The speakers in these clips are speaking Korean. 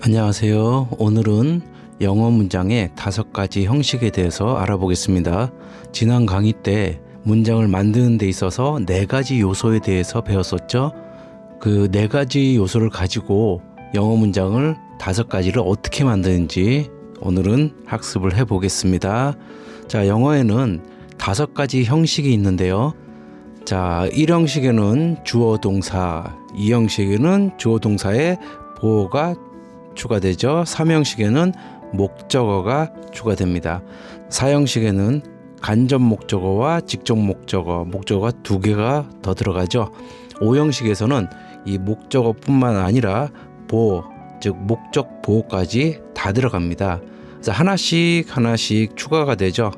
안녕하세요. 오늘은 영어 문장의 5가지 형식에 대해서 알아보겠습니다. 지난 강의 때 문장을 만드는 데 있어서 4가지 요소에 대해서 배웠었죠. 그 4가지 요소를 가지고 영어 문장을 5가지를 어떻게 만드는지 오늘은 학습을 해보겠습니다. 자, 영어에는 5가지 형식이 있는데요. 자, 1형식에는 주어 동사, 2형식에는 주어 동사의 보어가 추가되죠. 3형식에는 목적어가 추가됩니다. 4형식에는 간접 목적어와 직접 목적어가 2개가 더 들어가죠. 5형식에서는 이 목적어뿐만 아니라 보어, 즉 목적 보어까지 다 들어갑니다. 그래서 하나씩 추가가 되죠.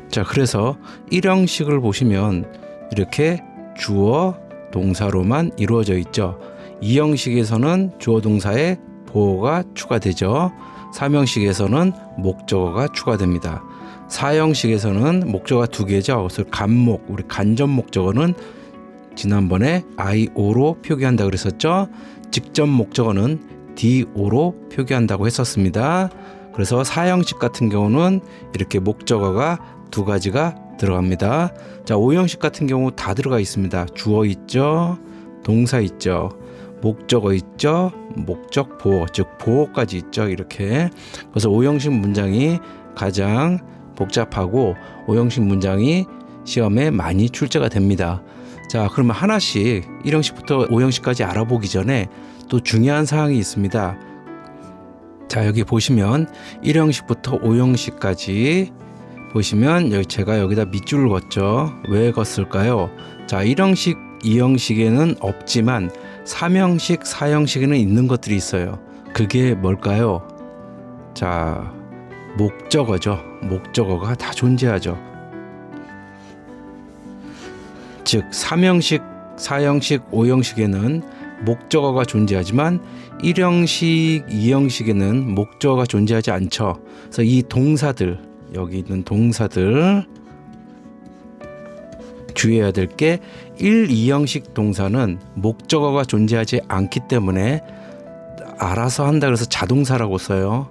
자, 그래서 1형식을 보시면 이렇게 주어 동사로만 이루어져 있죠. 2형식에서는 주어 동사에 보어가 추가되죠. 3형식에서는 목적어가 추가됩니다. 4형식에서는 목적어가 2개죠. 그래서 간목, 우리 간접 목적어는 지난번에 IO로 표기한다 그랬었죠. 직접 목적어는 DO로 표기한다고 했었습니다. 그래서 4형식 같은 경우는 이렇게 목적어가 2가지가 들어갑니다. 자, 5형식 같은 경우 다 들어가 있습니다. 주어 있죠, 동사 있죠, 목적어 있죠, 목적 보어, 즉 보어까지 있죠. 이렇게. 그래서 5형식 문장이 가장 복잡하고 5형식 문장이 시험에 많이 출제가 됩니다. 자, 그러면 하나씩 1형식부터 5형식까지 알아보기 전에 또 중요한 사항이 있습니다. 자, 여기 보시면 1형식부터 5형식까지 보시면 여기 제가 여기다 밑줄을 걷죠. 왜 걷을까요? 자, 1형식, 2형식에는 없지만 3형식, 4형식에는 있는 것들이 있어요. 그게 뭘까요? 자, 목적어죠. 목적어가 다 존재하죠. 즉 3형식, 4형식, 5형식에는 목적어가 존재하지만 1형식, 2형식에는 목적어가 존재하지 않죠. 그래서 이 동사들, 여기 있는 동사들 주의해야 될 게 1, 2형식 동사는 목적어가 존재하지 않기 때문에 알아서 한다 그래서 자동사라고 써요.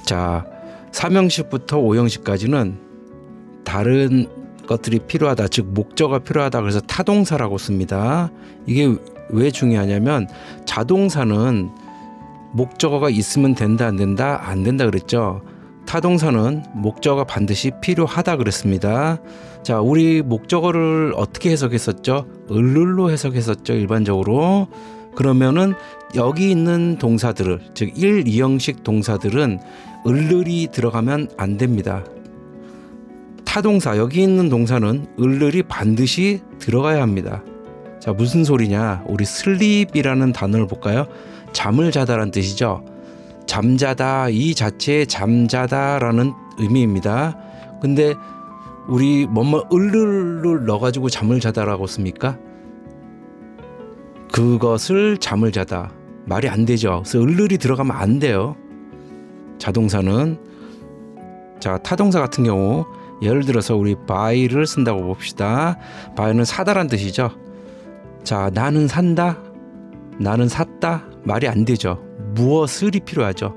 자, 3형식부터 5형식까지는 다른 것들이 필요하다, 즉 목적어가 필요하다 그래서 타동사라고 씁니다. 이게 왜 중요하냐면 자동사는 목적어가 있으면 된다, 안 된다, 안 된다 그랬죠. 타동사는 목적어가 반드시 필요하다 그랬습니다. 자, 우리 목적어를 어떻게 해석했었죠? 을로 해석했었죠, 일반적으로. 그러면은 여기 있는 동사들을, 즉 1, 2형식 동사들은 을이 들어가면 안 됩니다. 타동사, 여기 있는 동사는 을이 반드시 들어가야 합니다. 자, 무슨 소리냐? 우리 sleep이라는 단어를 볼까요? 잠을 자다라는 뜻이죠. 잠자다, 이 자체에 잠자다라는 의미입니다. 근데 우리 을을 넣어가지고 잠을 자다라고 씁니까? 그것을 잠을 자다, 말이 안 되죠. 그래서 을이 들어가면 안 돼요, 자동사는. 자, 타동사 같은 경우 예를 들어서 우리 buy를 쓴다고 봅시다. buy는 사다란 뜻이죠. 자, 나는 산다, 나는 샀다, 말이 안 되죠. 무엇을이 필요하죠.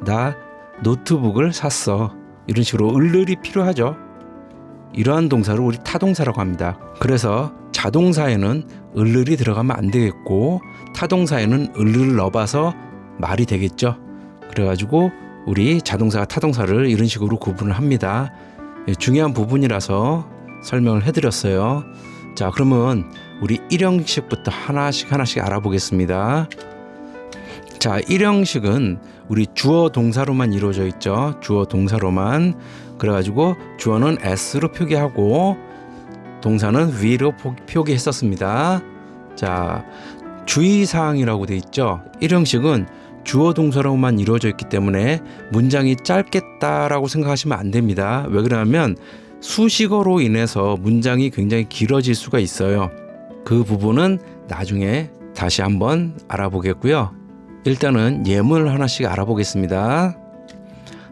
나 노트북을 샀어, 이런 식으로 을이 필요하죠. 이러한 동사를 우리 타동사라고 합니다. 그래서 자동사에는 을이 들어가면 안 되겠고 타동사에는 을을 넣어봐서 말이 되겠죠. 그래가지고 우리 자동사와 타동사를 이런 식으로 구분을 합니다. 중요한 부분이라서 설명을 해드렸어요. 자, 그러면 우리 1형식부터 하나씩 알아보겠습니다. 자, 1형식은 우리 주어 동사로만 이루어져 있죠. 주어 동사로만. 그래가지고 주어는 S로 표기하고 동사는 V로 표기했었습니다. 자, 주의사항이라고 돼 있죠. 1형식은 주어 동사로만 이루어져 있기 때문에 문장이 짧겠다라고 생각하시면 안 됩니다. 왜 그러냐면 수식어로 인해서 문장이 굉장히 길어질 수가 있어요. 그 부분은 나중에 다시 한번 알아보겠고요. 일단은 예문을 하나씩 알아보겠습니다.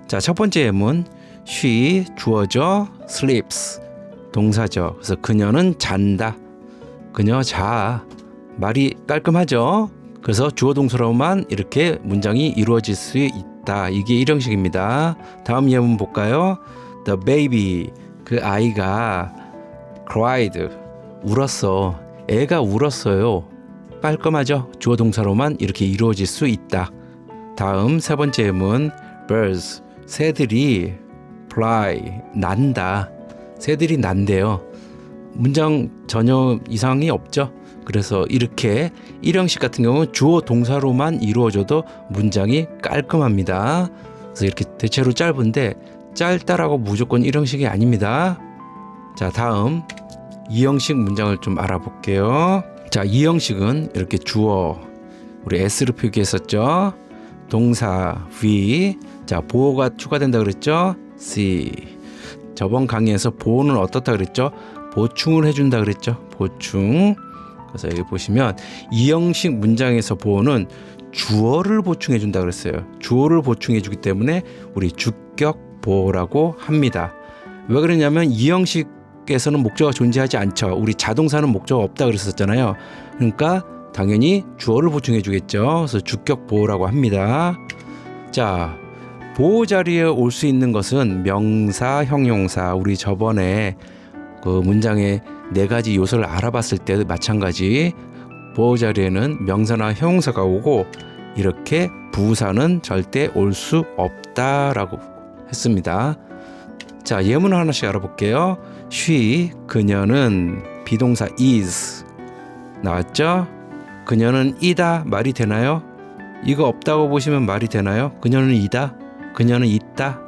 자, 첫 번째 예문, she 주어죠, sleeps 동사죠. 그래서 그녀는 잔다, 그녀 자, 말이 깔끔하죠. 그래서 주어 동사로만 이렇게 문장이 이루어질 수 있다. 이게 일형식입니다. 다음 예문 볼까요? The baby, 그 아이가 cried, 울었어. 애가 울었어요. 깔끔하죠? 주어 동사로만 이렇게 이루어질 수 있다. 다음 세 번째 예문 birds, 새들이 fly, 난다. 새들이 난대요. 문장 전혀 이상이 없죠? 그래서 이렇게 일형식 같은 경우는 주어 동사로만 이루어져도 문장이 깔끔합니다. 그래서 이렇게 대체로 짧은데 짧다라고 무조건 일형식이 아닙니다. 자, 다음 이형식 문장을 좀 알아볼게요. 자, 이형식은 이렇게 주어, 우리 S로 표기했었죠. 동사 V, 자, 보어가 추가된다 그랬죠. C. 저번 강의에서 보어는 어떻다 그랬죠? 보충을 해준다 그랬죠. 보충. 그래서 여기 보시면 이형식 문장에서 보어는 주어를 보충해 준다 그랬어요. 주어를 보충해 주기 때문에 우리 주격 보어라고 합니다. 왜 그러냐면 이형식에서는 목적어가 존재하지 않죠. 우리 자동사는 목적어가 없다 그랬었잖아요. 그러니까 당연히 주어를 보충해 주겠죠. 그래서 주격 보어라고 합니다. 자, 보어 자리에 올 수 있는 것은 명사, 형용사. 우리 저번에 그 문장의 네 가지 요소를 알아봤을 때 마찬가지 보어 자리에는 명사나 형용사가 오고 이렇게 부사는 절대 올 수 없다라고 했습니다. 자, 예문을 하나씩 알아볼게요. she, 그녀는 비동사 is 나왔죠? 그녀는 이다 말이 되나요? 이거 없다고 보시면 말이 되나요? 그녀는 이다, 그녀는 있다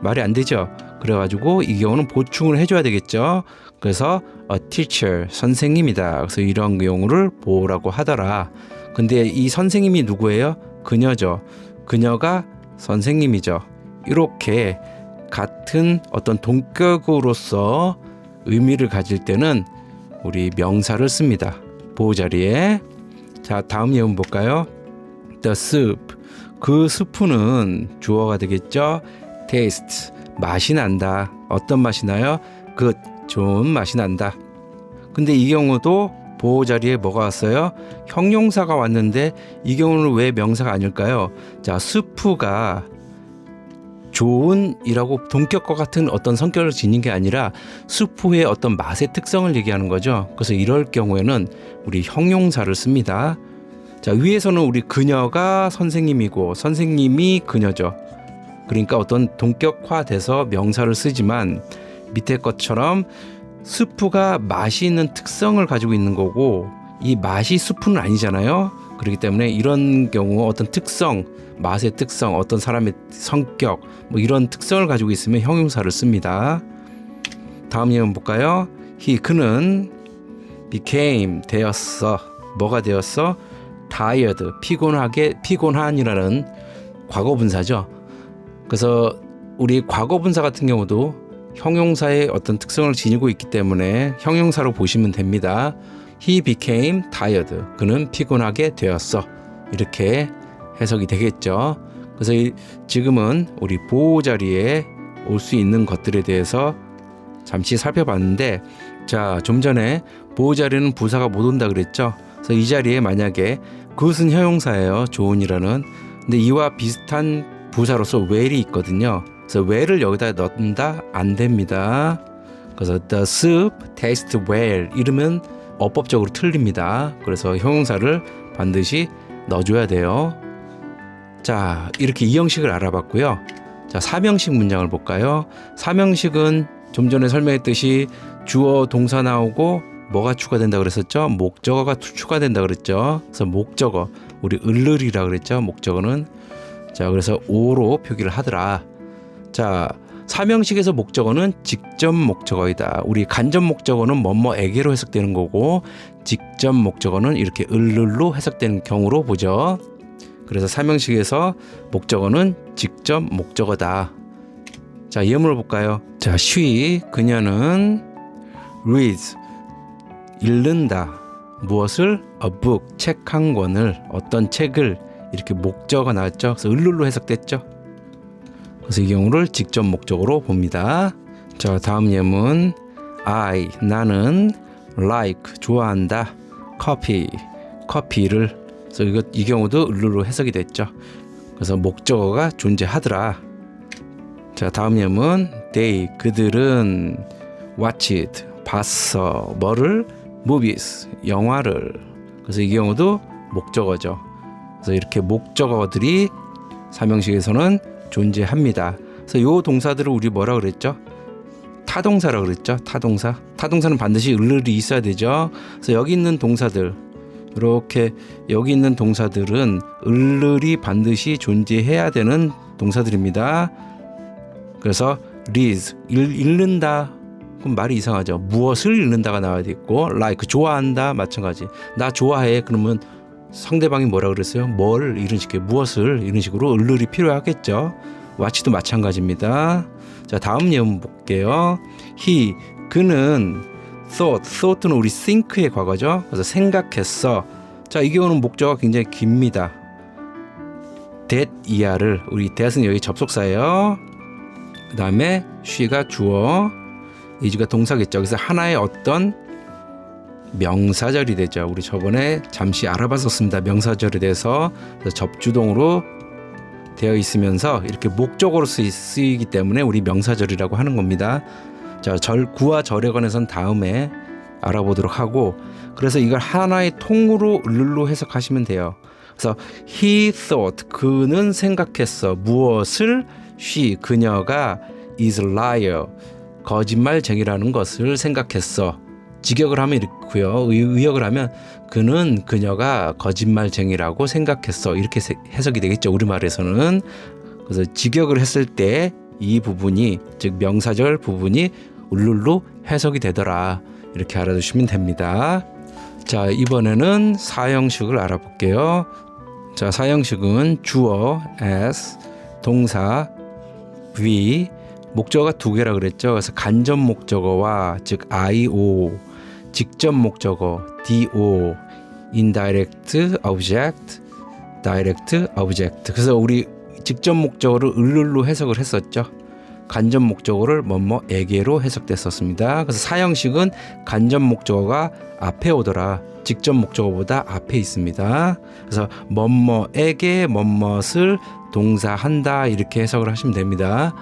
말이 안 되죠. 그래가지고 이 경우는 보충을 해줘야 되겠죠. 그래서 a teacher, 선생님이다. 그래서 이런 경우를 보라고 하더라. 근데 이 선생님이 누구예요? 그녀죠. 그녀가 선생님이죠. 이렇게 같은 어떤 동격으로서 의미를 가질 때는 우리 명사를 씁니다. 보호 자리에. 자, 다음 예문 볼까요? The soup, 그 스프는 주어가 되겠죠. taste, 맛이 난다. 어떤 맛이 나요? good, 좋은 맛이 난다. 근데 이 경우도 보호 자리에 뭐가 왔어요? 형용사가 왔는데 이 경우는 왜 명사가 아닐까요? 자, 스프가 좋은이라고 동격과 같은 어떤 성격을 지닌 게 아니라 스프의 어떤 맛의 특성을 얘기하는 거죠. 그래서 이럴 경우에는 우리 형용사를 씁니다. 자, 위에서는 우리 그녀가 선생님이고 선생님이 그녀죠. 그러니까 어떤 동격화돼서 명사를 쓰지만 밑에 것처럼 스프가 맛이 있는 특성을 가지고 있는 거고 이 맛이 스프는 아니잖아요. 그렇기 때문에 이런 경우 어떤 특성, 맛의 특성, 어떤 사람의 성격 뭐 이런 특성을 가지고 있으면 형용사를 씁니다. 다음 예문 볼까요? 그는 became, 되었어. 뭐가 되었어? tired, 피곤한이라는 과거분사죠. 그래서 우리 과거분사 같은 경우도 형용사의 어떤 특성을 지니고 있기 때문에 형용사로 보시면 됩니다. He became tired. 그는 피곤하게 되었어. 이렇게 해석이 되겠죠. 그래서 지금은 우리 보호 자리에 올 수 있는 것들에 대해서 잠시 살펴봤는데, 자, 좀 전에 보호 자리에는 부사가 못 온다 그랬죠. 그래서 이 자리에 만약에 그것은 형용사예요. 좋은이라는. 근데 이와 비슷한 부사로서 well이 있거든요. 그래서 well을 여기다 넣는다 안 됩니다. 그래서 the soup tastes well 이러면 어법적으로 틀립니다. 그래서 형용사를 반드시 넣어줘야 돼요. 자, 이렇게 이형식을 알아봤고요. 자, 삼형식 문장을 볼까요? 삼형식은 좀 전에 설명했듯이 주어 동사 나오고 뭐가 추가된다 그랬었죠? 목적어가 추가된다 그랬죠? 그래서 목적어, 우리 을을이라 그랬죠? 목적어는. 자, 그래서 오로 표기를 하더라. 자, 삼형식에서 목적어는 직접 목적어이다. 우리 간접 목적어는 뭐뭐에게로 해석되는 거고 직접 목적어는 이렇게 을을로 해석되는 경우로 보죠. 그래서 삼형식에서 목적어는 직접 목적어다. 자, 예문을 볼까요? 자, she, 그녀는 reads, 읽는다. 무엇을? a book, 책 한 권을, 어떤 책을. 이렇게 목적어가 나왔죠. 그래서 을룰로 해석됐죠. 그래서 이 경우를 직접 목적으로 봅니다. 자, 다음 예문. 나는 like, 좋아한다. 커피를 그래서 이 경우도 을루로 해석이 됐죠. 그래서 목적어가 존재하더라. 자, 다음 예문. They, 그들은 watched, 봤어. 뭐를? movies, 영화를. 그래서 이 경우도 목적어죠. 그래서 이렇게 목적어들이 삼형식에서는 존재합니다. 그래서 이 동사들을 우리 뭐라 그랬죠? 타동사라고 그랬죠. 타동사. 타동사는 반드시 을을이 있어야 되죠. 그래서 여기 있는 동사들, 이렇게 여기 있는 동사들은 을을이 반드시 존재해야 되는 동사들입니다. 그래서 read, 읽는다. 그럼 말이 이상하죠. 무엇을 읽는다가 나와야 되고, like, 좋아한다. 마찬가지. 나 좋아해. 그러면 상대방이 뭐라 그랬어요? 뭘, 이런 식의 무엇을, 이런 식으로 을을이 필요하겠죠. watch도 마찬가지입니다. 자, 다음 예문 볼게요. he, 그는 thought는 우리 think의 과거죠. 그래서 생각했어. 자, 이 경우는 목적어가 굉장히 깁니다. that 이하를, 우리 that은 여기 접속사예요. 그 다음에 she가 주어, is가 동사겠죠. 그래서 하나의 어떤 명사절이 되죠. 우리 저번에 잠시 알아봤었습니다. 명사절이 돼서 접주동으로 되어 있으면서 이렇게 목적어로 쓰이기 때문에 우리 명사절이라고 하는 겁니다. 자, 구와 절에 관해서는 다음에 알아보도록 하고, 그래서 이걸 하나의 통으로 을로 해석하시면 돼요. 그래서 he thought, 그는 생각했어. 무엇을? she, 그녀가 is a liar, 거짓말쟁이라는 것을 생각했어. 직역을 하면 이렇고요. 의역을 하면 그는, 그녀가 거짓말쟁이라고 생각했어. 이렇게 해석이 되겠죠. 우리말에서는. 그래서 직역을 했을 때 이 부분이, 즉 명사절 부분이 을룰로 해석이 되더라. 이렇게 알아두시면 됩니다. 자, 이번에는 사형식을 알아볼게요. 자, 사형식은 주어 as, 동사 V, 목적어가 두 개라 그랬죠. 그래서 간접 목적어와 즉 IO, 직접 목적어 DO, indirect object, direct object. 그래서 우리 직접 목적어를 을룰로 해석을 했었죠. 간접 목적어를 뭐뭐에게로 해석됐었습니다. 그래서 사형식은 간접 목적어가 앞에 오더라. 직접 목적어보다 앞에 있습니다. 그래서 뭐뭐에게 뭐뭇을 동사한다, 이렇게 해석을 하시면 됩니다.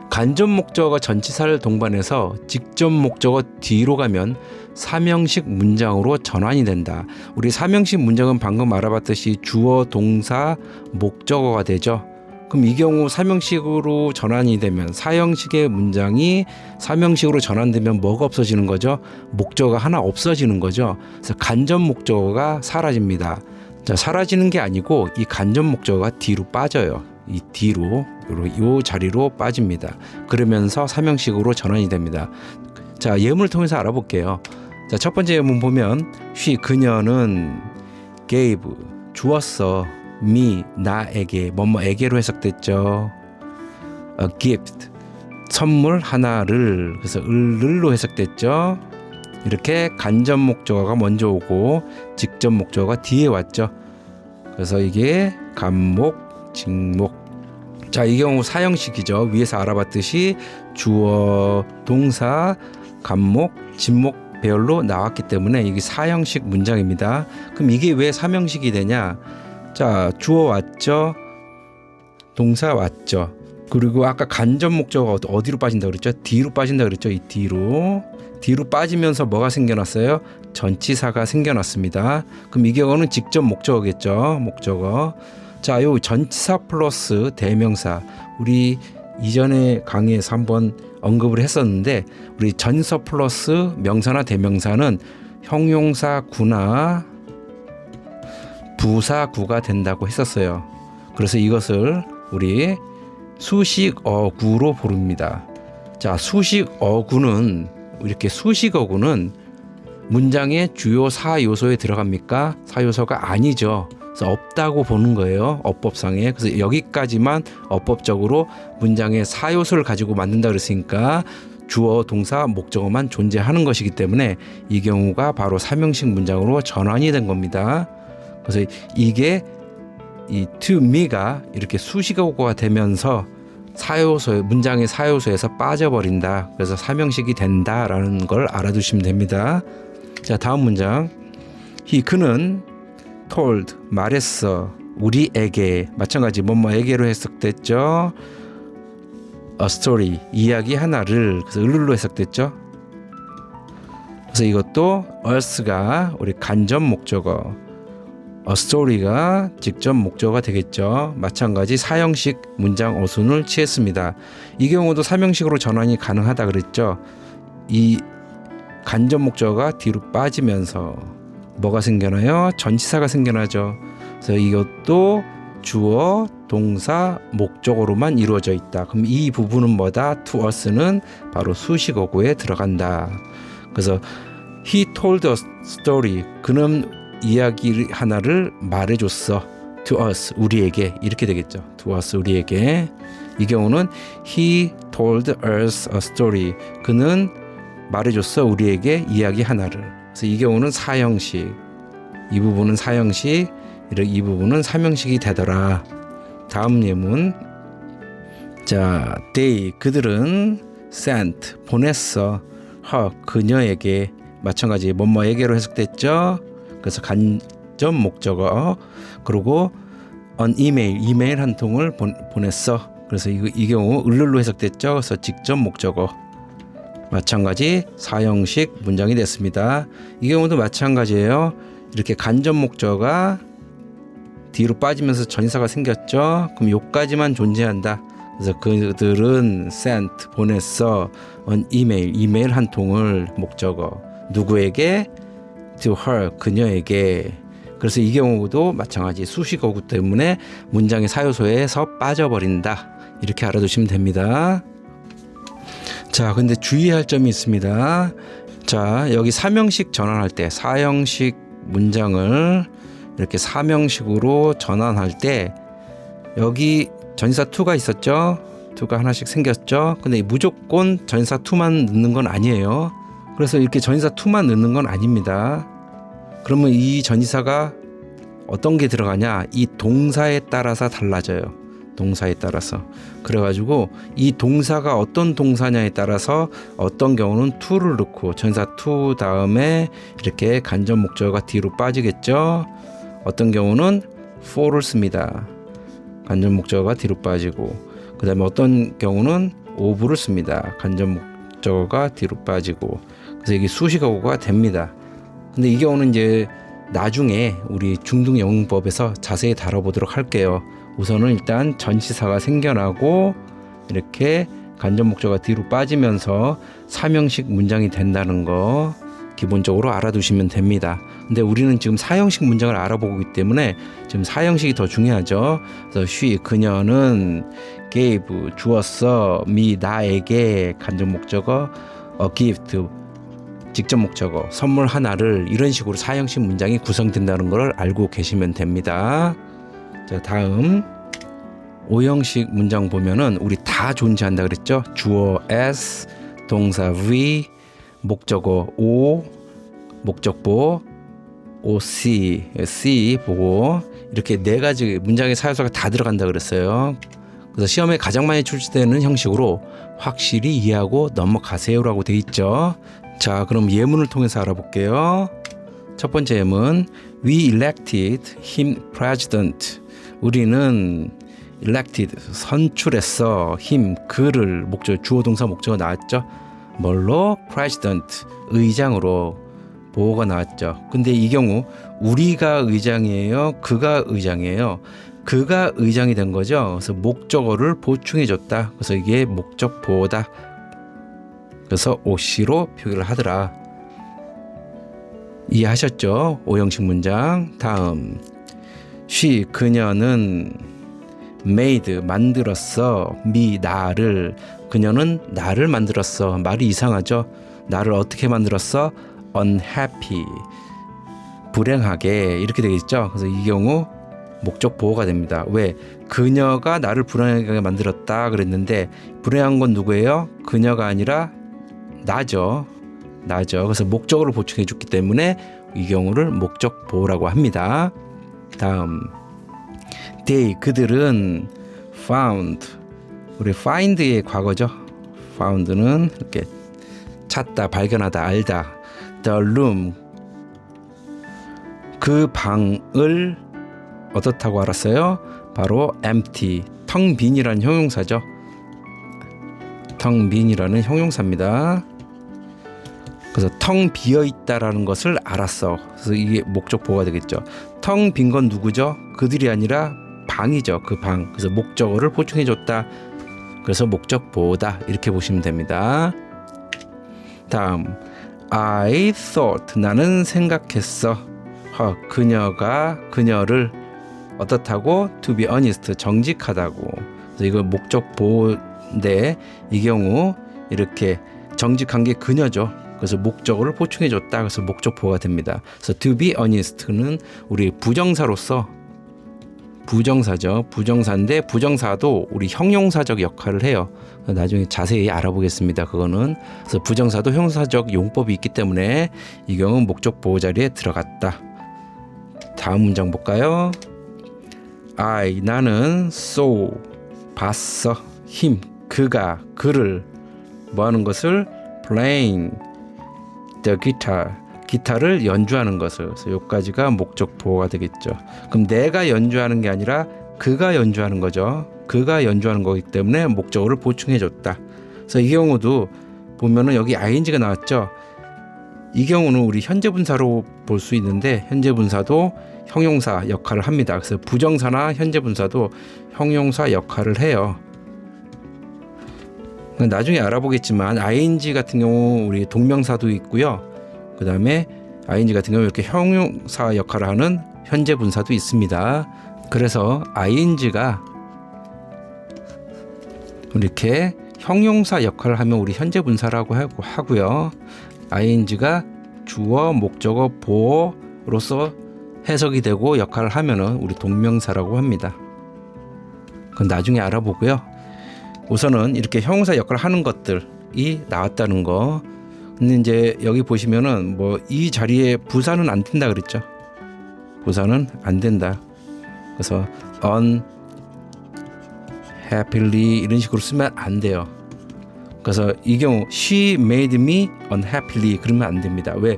간접 목적어가 전치사를 동반해서 직접 목적어 뒤로 가면 삼형식 문장으로 전환이 된다. 우리 삼형식 문장은 방금 알아봤듯이 주어, 동사, 목적어가 되죠. 그럼 이 경우 삼형식으로 전환이 되면, 사형식의 문장이 삼형식으로 전환되면 뭐가 없어지는 거죠? 목적어가 하나 없어지는 거죠. 그래서 간접 목적어가 사라집니다. 자, 사라지는 게 아니고 이 간접 목적어가 뒤로 빠져요. 이 뒤로, 이 자리로 빠집니다. 그러면서 삼형식으로 전환이 됩니다. 자, 예문을 통해서 알아볼게요. 자, 첫 번째 예문 보면 she, 그녀는 gave, 주었어. me, 나에게, 뭐뭐에게로 해석됐죠. a gift, 선물 하나를. 그래서 을로 해석됐죠. 이렇게 간접 목적어가 먼저 오고 직접 목적어가 뒤에 왔죠. 그래서 이게 간목, 직목. 자, 이 경우 사형식이죠. 위에서 알아봤듯이 주어, 동사, 간목, 직목 배열로 나왔기 때문에 이게 사형식 문장입니다. 그럼 이게 왜 삼형식이 되냐? 자, 주어 왔죠. 동사 왔죠. 그리고 아까 간접 목적어가 어디로 빠진다 그랬죠? 뒤로 빠진다 그랬죠. 이 뒤로 빠지면서 뭐가 생겨났어요? 전치사가 생겨났습니다. 그럼 이 경우는 직접 목적어겠죠. 목적어. 자, 요 전치사 플러스 대명사, 우리 이전에 강의에서 한번 언급을 했었는데, 우리 전서 플러스 명사나 대명사는 형용사구나 부사구가 된다고 했었어요. 그래서 이것을 우리 수식어구로 부릅니다. 자, 수식어구는, 이렇게 수식어구는 문장의 주요 사요소에 들어갑니까? 사요소가 아니죠. 그래서 없다고 보는 거예요. 어법상에. 그래서 여기까지만 어법적으로 문장의 사요소를 가지고 만든다 그랬으니까 주어, 동사, 목적어만 존재하는 것이기 때문에 이 경우가 바로 삼형식 문장으로 전환이 된 겁니다. 그래서 이게 이 to me가 이렇게 수식어구가 되면서 사요소, 문장의 사요소에서 빠져버린다. 그래서 삼형식이 된다라는 걸 알아두시면 됩니다. 자, 다음 문장. 그는 told 말했어 우리에게 마찬가지 뭐뭐에게로 해석됐죠. a story 이야기 하나를 그래서 을로 해석됐죠. 그래서 이것도 us가 우리 간접 목적어 a story가 직접 목적어가 되겠죠. 마찬가지 사형식 문장 어순을 취했습니다. 이 경우도 삼형식으로 전환이 가능하다 그랬죠. 이 간접 목적어가 뒤로 빠지면서 뭐가 생겨나요? 전치사가 생겨나죠. 그래서 이것도 주어, 동사, 목적어로만 이루어져 있다. 그럼 이 부분은 뭐다? to us는 바로 수식어구에 들어간다. 그래서 he told a story 그는 이야기 하나를 말해줬어. to us 우리에게 이렇게 되겠죠. to us 우리에게. 이 경우는 he told us a story 그는 말해줬어 우리에게 이야기 하나를. 그래서 이 경우는 사형식, 이 부분은 사형식, 이 부분은 삼형식이 되더라. 다음 예문. 자, they 그들은 sent 보냈어 her 그녀에게 마찬가지 뭐뭐에게로 해석됐죠. 그래서 간접 목적어 그리고 on email 이메일 한 통을 보냈어. 그래서 이 경우 을로 해석됐죠. 그래서 직접 목적어 마찬가지 사형식 문장이 됐습니다. 이 경우도 마찬가지예요. 이렇게 간접 목적어가 뒤로 빠지면서 전치사가 생겼죠. 그럼 요까지만 존재한다. 그래서 그들은 sent 보냈어 on 이메일 한 통을 목적어 누구에게 to her 그녀에게. 그래서 이 경우도 마찬가지 수식어구 때문에 문장의 사요소에서 빠져버린다. 이렇게 알아두시면 됩니다. 자, 근데 주의할 점이 있습니다. 자, 여기 삼형식 전환할 때 사형식 문장을 이렇게 삼형식으로 전환할 때 여기 전치사 to가 있었죠. to가 하나씩 생겼죠. 근데 무조건 전치사 to만 넣는 건 아니에요. 그래서 이렇게 전치사 to만 넣는 건 아닙니다. 그러면 이 전치사가 어떤 게 들어가냐? 이 동사에 따라서 달라져요. 동사에 따라서. 그래가지고 이 동사가 어떤 동사냐에 따라서 어떤 경우는 to를 넣고 전치사 to 다음에 이렇게 간접 목적어가 뒤로 빠지겠죠. 어떤 경우는 for를 씁니다. 간접 목적어가 뒤로 빠지고 그 다음에 어떤 경우는 of를 씁니다. 간접 목적어가 뒤로 빠지고 그래서 이게 수식어구가 됩니다. 근데 이 경우는 이제 나중에 우리 중등 영문법에서 자세히 다뤄보도록 할게요. 우선은 일단 전치사가 생겨나고 이렇게 간접 목적어가 뒤로 빠지면서 삼형식 문장이 된다는 거 기본적으로 알아두시면 됩니다. 근데 우리는 지금 사형식 문장을 알아보고 있기 때문에 지금 사형식이 더 중요하죠. 그래서 she 그녀는 gave 주었어 me 나에게 간접 목적어 a gift 직접 목적어 선물 하나를 이런 식으로 사형식 문장이 구성된다는 걸 알고 계시면 됩니다. 자, 다음 오형식 문장 보면은 우리 다 존재한다 그랬죠. 주어 s, 동사 v, 목적어 o, 목적보 c 보고 이렇게 네 가지 문장의 사요소가 다 들어간다 그랬어요. 그래서 시험에 가장 많이 출제되는 형식으로 확실히 이해하고 넘어가세요라고 돼 있죠. 자, 그럼 예문을 통해서 알아볼게요. 첫 번째 예문 We elected him president. 우리는 elected 선출했어 him 그를 목적 주어 동사 목적어 나왔죠. 뭘로? president 의장으로 보호가 나왔죠. 근데 이 경우 우리가 의장이에요? 그가 의장이에요? 그가 의장이 된 거죠. 그래서 목적어를 보충해 줬다. 그래서 이게 목적 보호다. 그래서 OC로 표기를 하더라. 이해하셨죠? 오형식 문장. 다음 she 그녀는 made 만들었어 me 나를 그녀는 나를 만들었어. 말이 이상하죠? 나를 어떻게 만들었어? unhappy 불행하게 이렇게 되겠죠. 그래서 이 경우 목적 보호가 됩니다. 왜? 그녀가 나를 불행하게 만들었다 그랬는데 불행한 건 누구예요? 그녀가 아니라 나죠. 그래서 목적어를 보충해 줬기 때문에 이 경우를 목적 보호라고 합니다. 다음 they 그들은 found 우리 find의 과거죠. found는 이렇게 찾다, 발견하다, 알다. the room 그 방을 어떻다고 알았어요? 바로 empty, 텅 빈이라는 형용사죠. 텅 빈이라는 형용사입니다. 그래서 텅 비어 있다라는 것을 알았어. 그래서 이게 목적 보호가 되겠죠. 텅 빈 건 누구죠? 그들이 아니라 방이죠. 그 방. 그래서 목적어를 보충해 줬다. 그래서 목적 보호다. 이렇게 보시면 됩니다. 다음, I thought, 나는 생각했어. 그녀를 어떻다고? To be honest, 정직하다고. 그래서 이거 목적 보호인데 이 경우 이렇게 정직한 게 그녀죠. 그래서 목적어를 보충해 줬다. 그래서 목적 보호가 됩니다. 그래서 to be honest는 우리 부정사로서 부정사죠. 부정사인데 부정사도 우리 형용사적 역할을 해요. 나중에 자세히 알아보겠습니다. 그거는. 그래서 부정사도 형용사적 용법이 있기 때문에 이 경우는 목적 보호 자리에 들어갔다. 다음 문장 볼까요? 나는 saw, 봤어. him, 그를 뭐 하는 것을? playing the guitar, 기타를 연주하는 것을. 그래서 여기까지가 목적 보호가 되겠죠. 그럼 내가 연주하는 게 아니라 그가 연주하는 거죠. 그가 연주하는 거기 때문에 목적어를 보충해 줬다. 그래서 이 경우도 보면은 여기 ing가 나왔죠. 이 경우는 우리 현재 분사로 볼 수 있는데 현재 분사도 형용사 역할을 합니다. 그래서 부정사나 현재 분사도 형용사 역할을 해요. 나중에 알아보겠지만 ing 같은 경우 우리 동명사도 있고요. 그 다음에 ing 같은 경우 이렇게 형용사 역할을 하는 현재 분사도 있습니다. 그래서 ing가 이렇게 형용사 역할을 하면 우리 현재 분사라고 하고요. ing가 주어, 목적어, 보어로서 해석이 되고 역할을 하면은 우리 동명사라고 합니다. 그건 나중에 알아보고요. 우선은 이렇게 형용사 역할을 하는 것들이 나왔다는 거. 근데 이제 여기 보시면은 뭐 이 자리에 부사는 안 된다 그랬죠. 부사는 안 된다. 그래서 unhappily 이런 식으로 쓰면 안 돼요. 그래서 이 경우 she made me unhappily 그러면 안 됩니다. 왜?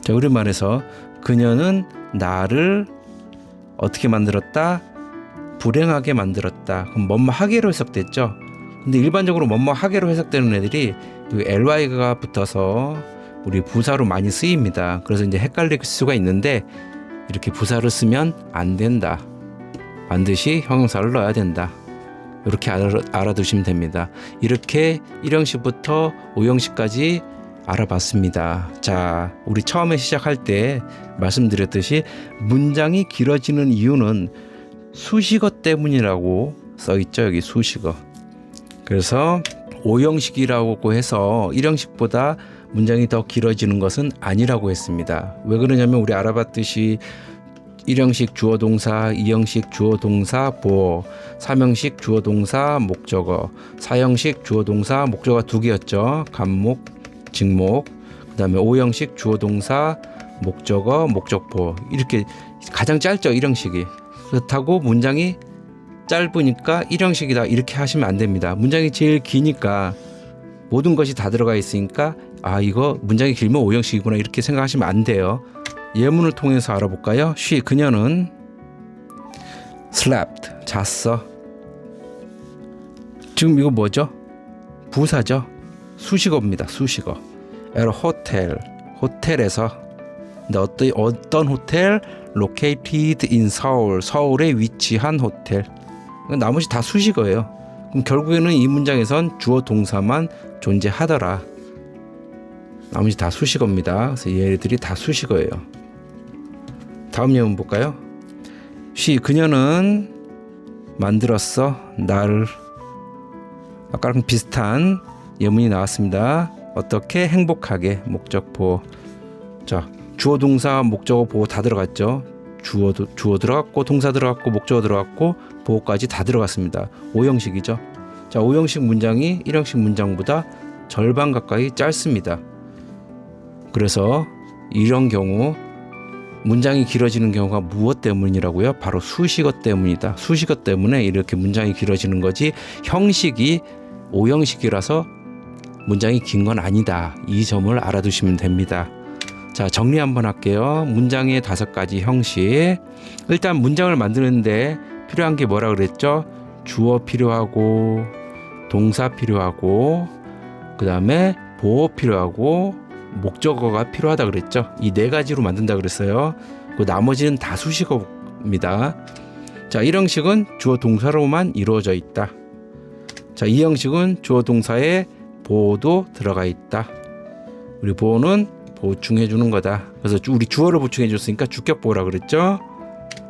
자, 우리 말해서 그녀는 나를 어떻게 만들었다? 불행하게 만들었다. 그럼 뭐뭐 하게로 해석됐죠. 근데 일반적으로 뭐뭐 하게로 해석되는 애들이 ly가 붙어서 우리 부사로 많이 쓰입니다. 그래서 이제 헷갈릴 수가 있는데 이렇게 부사를 쓰면 안 된다. 반드시 형용사를 넣어야 된다. 이렇게 알아두시면 됩니다. 이렇게 1형식부터 5형식까지 알아봤습니다. 자, 우리 처음에 시작할 때 말씀드렸듯이 문장이 길어지는 이유는 수식어 때문이라고 써있죠. 여기 수식어. 그래서 5형식이라고 해서 1형식보다 문장이 더 길어지는 것은 아니라고 했습니다. 왜 그러냐면 우리 알아봤듯이 1형식 주어 동사, 2형식 주어 동사 보어, 3형식 주어 동사 목적어, 4형식 주어 동사 목적어 2개였죠. 간목, 직목. 그다음에 5형식 주어 동사 목적어, 목적보. 이렇게 가장 짧죠. 1형식이. 그렇다고 문장이 짧으니까 1형식이다 이렇게 하시면 안 됩니다. 문장이 제일 기니까 모든 것이 다 들어가 있으니까 이거 문장이 길면 5형식이구나 이렇게 생각하시면 안 돼요. 예문을 통해서 알아볼까요? 그녀는 slept, 잤어. 지금 이거 뭐죠? 부사죠. 수식어입니다. 수식어. at a hotel, 호텔에서. 근데 어떤 호텔? located in Seoul, 서울에 위치한 호텔. 나머지 다 수식어예요. 그럼 결국에는 이 문장에선 주어 동사만 존재하더라. 나머지 다 수식어입니다. 그래서 얘들이 다 수식어예요. 다음 예문 볼까요? 그녀는 만들었어. 나를. 아까랑 비슷한 예문이 나왔습니다. 어떻게? 행복하게. 목적보. 자, 주어 동사 목적어 보호 다 들어갔죠. 주어 들어갔고 동사 들어갔고 목적어 들어갔고 보호까지 다 들어갔습니다. 5형식이죠. 자, 5형식 문장이 1형식 문장보다 절반 가까이 짧습니다. 그래서 이런 경우 문장이 길어지는 경우가 무엇 때문이라고요? 바로 수식어 때문이다. 수식어 때문에 이렇게 문장이 길어지는 거지 형식이 5형식이라서 문장이 긴 건 아니다. 이 점을 알아두시면 됩니다. 자, 정리 한번 할게요. 문장의 5가지 형식. 일단 문장을 만드는데 필요한 게 뭐라 그랬죠? 주어 필요하고, 동사 필요하고, 그 다음에 보어 필요하고, 목적어가 필요하다 그랬죠. 이 4가지로 만든다 그랬어요. 그 나머지는 다 수식어입니다. 자, 이 형식은 주어 동사로만 이루어져 있다. 자, 이 형식은 주어 동사에 보어도 들어가 있다. 우리 보어는 보충해 주는 거다. 그래서 우리 주어를 보충해 줬으니까 주격 보어라 그랬죠.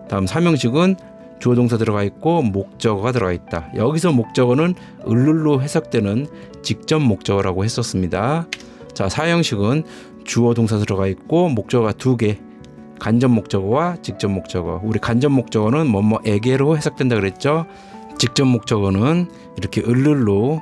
다음 3형식은 주어 동사 들어가 있고 목적어가 들어가 있다. 여기서 목적어는 을룰로 해석되는 직접 목적어라고 했었습니다. 자, 4형식은 주어 동사 들어가 있고 목적어가 2개, 간접 목적어와 직접 목적어. 우리 간접 목적어는 뭐뭐에게로 해석된다 그랬죠. 직접 목적어는 이렇게 을룰로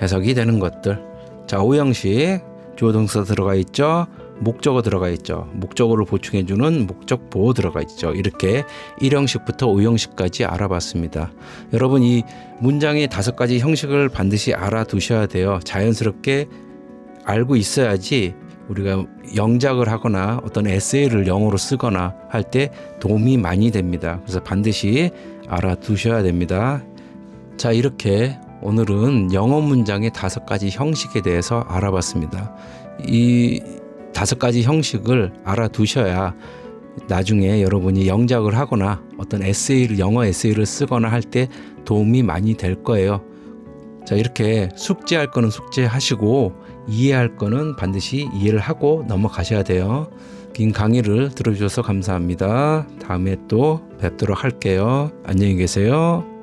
해석이 되는 것들. 자, 5형식 주어 동사 들어가 있죠. 목적어 들어가 있죠. 목적어를 보충해주는 목적 보호 들어가 있죠. 이렇게 1형식부터 5형식까지 알아봤습니다. 여러분, 이 문장의 5가지 형식을 반드시 알아두셔야 돼요. 자연스럽게 알고 있어야지 우리가 영작을 하거나 어떤 에세이를 영어로 쓰거나 할 때 도움이 많이 됩니다. 그래서 반드시 알아두셔야 됩니다. 자, 이렇게 오늘은 영어 문장의 5가지 형식에 대해서 알아봤습니다. 이 5가지 형식을 알아두셔야 나중에 여러분이 영작을 하거나 어떤 에세이를, 영어 에세이를 쓰거나 할 때 도움이 많이 될 거예요. 자, 이렇게 숙지할 거는 숙지하시고 이해할 거는 반드시 이해를 하고 넘어가셔야 돼요. 긴 강의를 들어주셔서 감사합니다. 다음에 또 뵙도록 할게요. 안녕히 계세요.